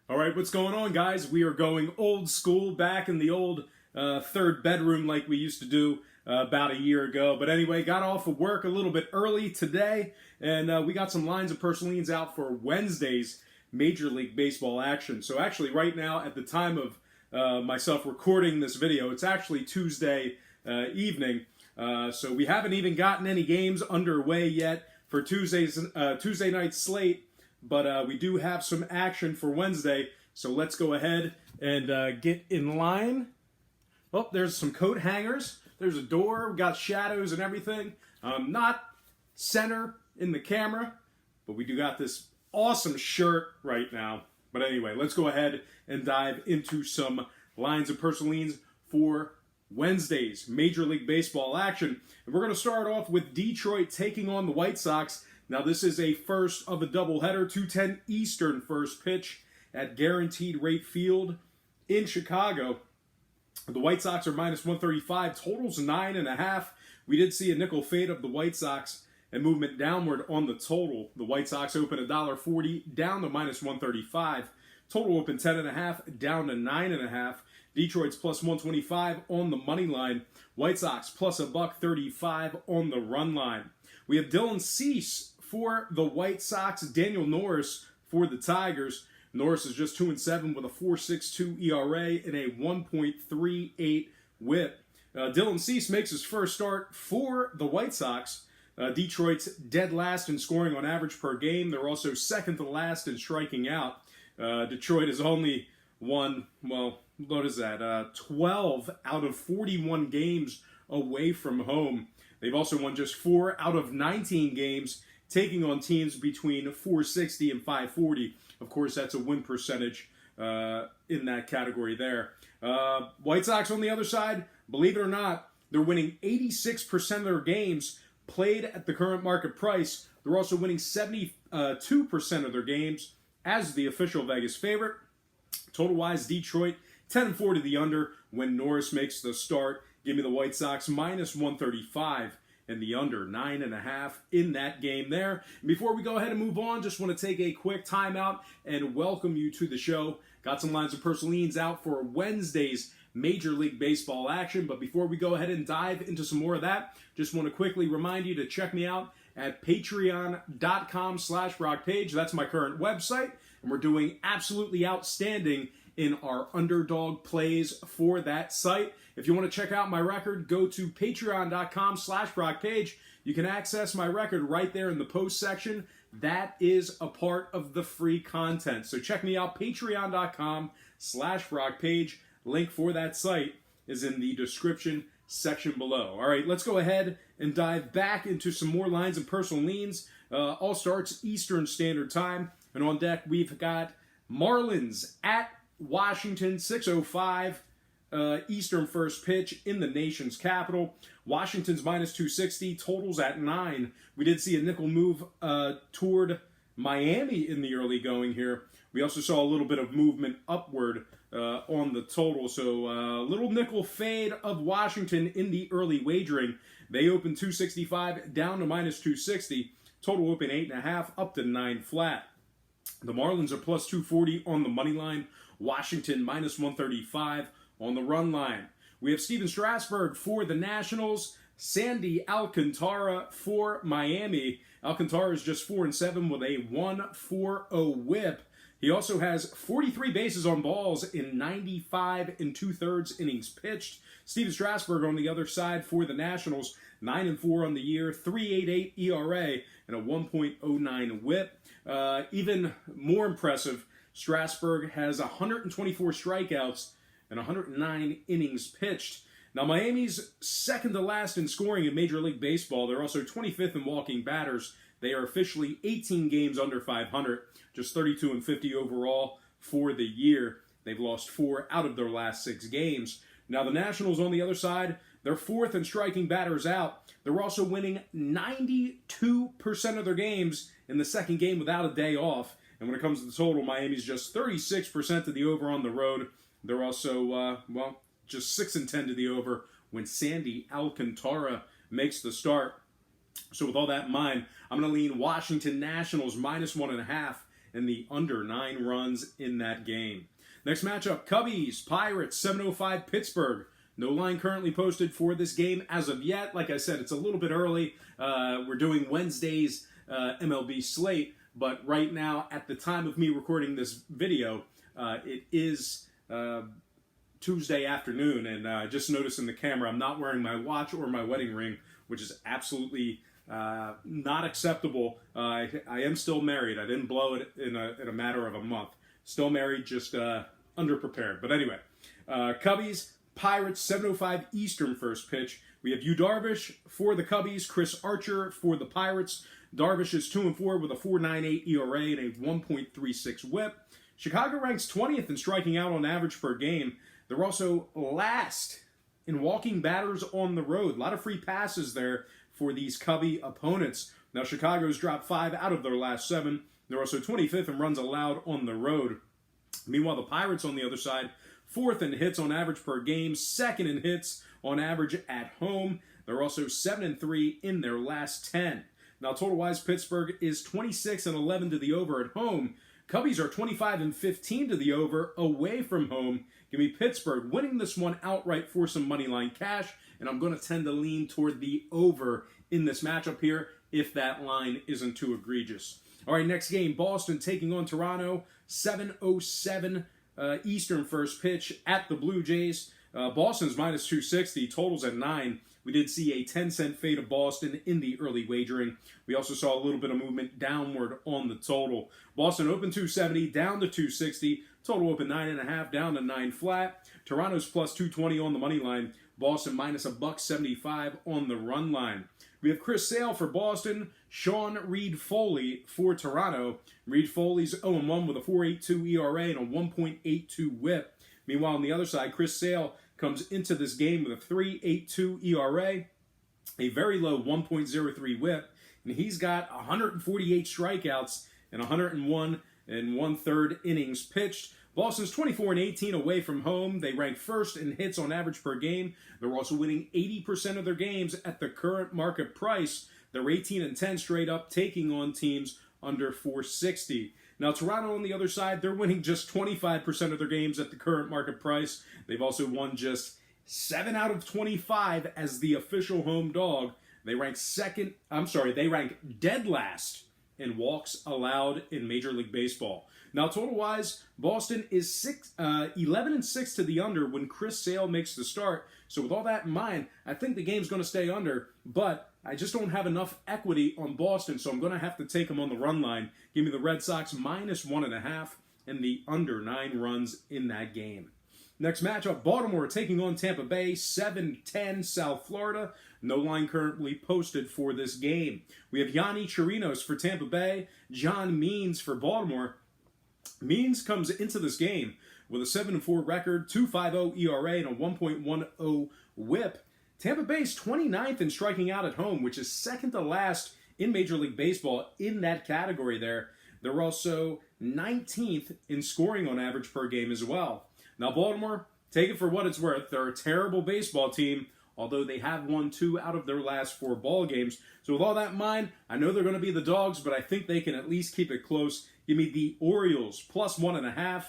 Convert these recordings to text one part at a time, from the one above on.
All right, what's going on, guys? We are going old school, back in the old third bedroom like we used to do about a year ago. But anyway, got off of work a little bit early today, and we got some lines of Purslines out for Wednesday's Major League Baseball action. So actually, right now, at the time of myself recording this video, it's actually Tuesday evening. So we haven't even gotten any games underway yet for Tuesday night slate. But we do have some action for Wednesday, so let's go ahead and get in line. Oh, there's some coat hangers. There's a door. We got shadows and everything. Not center in the camera, but we do got this awesome shirt right now. But anyway, let's go ahead and dive into some lines of Purslines for Wednesday's Major League Baseball action. And we're going to start off with Detroit taking on the White Sox. Now, this is a first of a doubleheader, 2:10 Eastern first pitch at Guaranteed Rate Field in Chicago. The White Sox are minus 135, totals 9.5. We did see a nickel fade of the White Sox and movement downward on the total. The White Sox open $1.40 down to minus 135. Total open 10.5 down to 9.5. Detroit's plus 125 on the money line. White Sox plus $1.35 on the run line. We have Dylan Cease for the White Sox, Daniel Norris for the Tigers. Norris is just 2-7 with a 4.62 ERA and a 1.38 WHIP. Dylan Cease makes his first start for the White Sox. Detroit's dead last in scoring on average per game. They're also second to last in striking out. Detroit has only won, well, what is that? 12 out of 41 games away from home. They've also won just 4 out of 19 games, taking on teams between 460 and 540. Of course, that's a win percentage in that category there. White Sox on the other side, believe it or not, they're winning 86% of their games played at the current market price. They're also winning 72% of their games as the official Vegas favorite. Total-wise, Detroit 10-4 to the under when Norris makes the start. Give me the White Sox minus 135 and the under 9.5 in that game there. And before we go ahead and move on, just want to take a quick timeout and welcome you to the show. Got some lines of Purslines out for Wednesday's Major League Baseball action. But before we go ahead and dive into some more of that, just want to quickly remind you to check me out at patreon.com/rockpage. That's my current website. And we're doing absolutely outstanding in our underdog plays for that site. If you want to check out my record, go to patreon.com/rockpage. You can access my record right there in the post section. That is a part of the free content. So check me out, patreon.com/rockpage. Link for that site is in the description section below. All right, let's go ahead and dive back into some more lines and Purslines. All starts Eastern Standard Time. And on deck, we've got Marlins at Washington, 6:05 Eastern first pitch in the nation's capital. Washington's minus 260, totals at 9. We did see a nickel move toward Miami in the early going here. We also saw a little bit of movement upward on the total. So a little nickel fade of Washington in the early wagering. They opened 265 down to minus 260. Total open 8.5 up to 9 flat. The Marlins are plus 240 on the money line. Washington minus 135 on the run line. We have Steven Strasburg for the Nationals. Sandy Alcantara for Miami. Alcantara is just 4-7 with a 1.40 WHIP. He also has 43 bases on balls in 95 2/3 innings pitched. Steven Strasburg on the other side for the Nationals, 9-4 on the year, 3.88 ERA, and a 1.09 WHIP. Even more impressive, Strasburg has 124 strikeouts and 109 innings pitched. Now, Miami's second to last in scoring in Major League Baseball. They're also 25th in walking batters. They are officially 18 games under 500, just 32-50 overall for the year. They've lost 4 out of their last 6 games. Now, the Nationals on the other side, they're 4th in striking batters out. They're also winning 92% of their games in the second game without a day off. And when it comes to the total, Miami's just 36% to the over on the road. They're also, just 6-10 to the over when Sandy Alcantara makes the start. So with all that in mind, I'm going to lean Washington Nationals minus 1.5 and the under 9 runs in that game. Next matchup, Cubbies, Pirates, 7:05 Pittsburgh. No line currently posted for this game as of yet. Like I said, it's a little bit early. We're doing Wednesday's MLB slate, but right now, at the time of me recording this video, it is Tuesday afternoon, and I just noticed in the camera I'm not wearing my watch or my wedding ring, which is absolutely not acceptable. I am still married. I didn't blow it in a matter of a month. Still married, just underprepared. But anyway, Cubbies, Pirates, 7:05 Eastern first pitch. We have Yu Darvish for the Cubbies, Chris Archer for the Pirates. Darvish is 2-4 with a 4.98 ERA and a 1.36 WHIP. Chicago ranks 20th in striking out on average per game. They're also last in walking batters on the road. A lot of free passes there for these Cubby opponents. Now, Chicago's dropped 5 out of their last 7. They're also 25th in runs allowed on the road. Meanwhile, the Pirates on the other side, 4th in hits on average per game, 2nd in hits on average at home. They're also 7-3 in their last 10. Now, total-wise, Pittsburgh is 26-11 to the over at home. Cubbies are 25-15 to the over away from home. Give me Pittsburgh winning this one outright for some money line cash, and I'm going to tend to lean toward the over in this matchup here if that line isn't too egregious. All right, next game, Boston taking on Toronto, 7:07 Eastern first pitch at the Blue Jays. Boston's minus 260, totals at 9. We did see a 10-cent fade of Boston in the early wagering. We also saw a little bit of movement downward on the total. Boston opened 270, down to 260. Total open 9.5, down to 9 flat. Toronto's plus 220 on the money line. Boston minus $1.75 on the run line. We have Chris Sale for Boston, Sean Reed-Foley for Toronto. Reed-Foley's 0-1 with a 4.82 ERA and a 1.82 WHIP. Meanwhile, on the other side, Chris Sale comes into this game with a 3.82 ERA, a very low 1.03 WHIP, and he's got 148 strikeouts and 101 1/3 innings pitched. Boston's 24-18 away from home. They rank first in hits on average per game. They're also winning 80% of their games at the current market price. They're 18-10 straight up, taking on teams under 460. Now, Toronto on the other side, they're winning just 25% of their games at the current market price. They've also won just 7 out of 25 as the official home dog. They rank dead last in walks allowed in Major League Baseball. Now, total-wise, Boston is 11-6 to the under when Chris Sale makes the start. So with all that in mind, I think the game's going to stay under, but I just don't have enough equity on Boston, so I'm going to have to take them on the run line. Give me the Red Sox minus 1.5 and the under 9 runs in that game. Next matchup, Baltimore taking on Tampa Bay, 7:10 South Florida. No line currently posted for this game. We have Yanni Chirinos for Tampa Bay, John Means for Baltimore. Means comes into this game with a 7-4 record, 2.50 ERA, and a 1.10 WHIP. Tampa Bay's 29th in striking out at home, which is second to last in Major League Baseball in that category there. They're also 19th in scoring on average per game as well. Now, Baltimore, take it for what it's worth. They're a terrible baseball team, although they have won 2 out of their last 4 ball games. So with all that in mind, I know they're going to be the dogs, but I think they can at least keep it close. Give me the Orioles plus 1.5,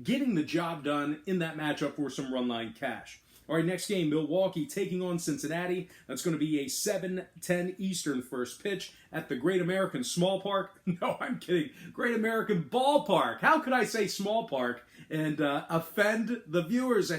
getting the job done in that matchup for some run line cash. All right, next game, Milwaukee taking on Cincinnati. That's going to be a 7:10 Eastern first pitch at the Great American Small Park. No, I'm kidding. Great American Ballpark. How could I say small park and offend the viewers?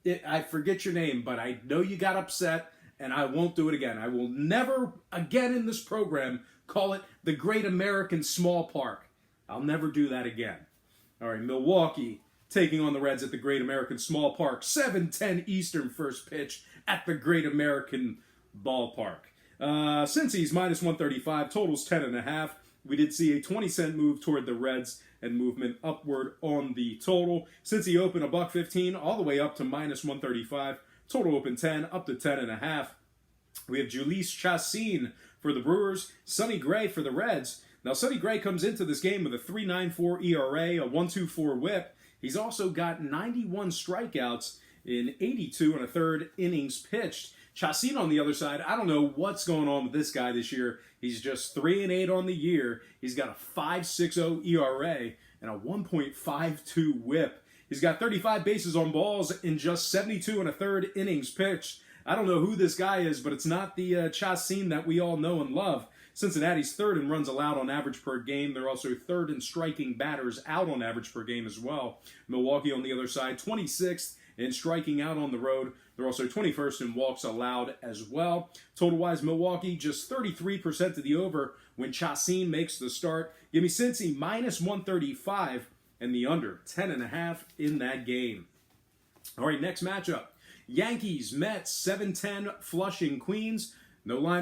I forget your name, but I know you got upset, and I won't do it again. I will never again in this program call it the Great American Small Park. I'll never do that again. All right, Milwaukee taking on the Reds at the Great American Small Park. 7:10 Eastern first pitch at the Great American Ballpark. Cincy's minus 135, totals 10.5. We did see a 20-cent move toward the Reds and movement upward on the total. Cincy opened $1.15 all the way up to minus 135. Total open 10, up to 10.5. We have Jhoulys Chacin for the Brewers, Sonny Gray for the Reds. Now, Sonny Gray comes into this game with a 3.94 ERA, a 1.24 WHIP. He's also got 91 strikeouts in 82 1/3 innings pitched. Chacin on the other side, I don't know what's going on with this guy this year. He's just 3-8 on the year. He's got a 5.60 ERA and a 1.52 WHIP. He's got 35 bases on balls in just 72 and a third innings pitched. I don't know who this guy is, but it's not the Chacin that we all know and love. Cincinnati's third in runs allowed on average per game. They're also third in striking batters out on average per game as well. Milwaukee on the other side, 26th in striking out on the road. They're also 21st in walks allowed as well. Total-wise, Milwaukee just 33% to the over when Chacin makes the start. Give me Cincy minus 135 and the under 10.5 in that game. All right, next matchup. Yankees, Mets, 7-10, Flushing, Queens. No line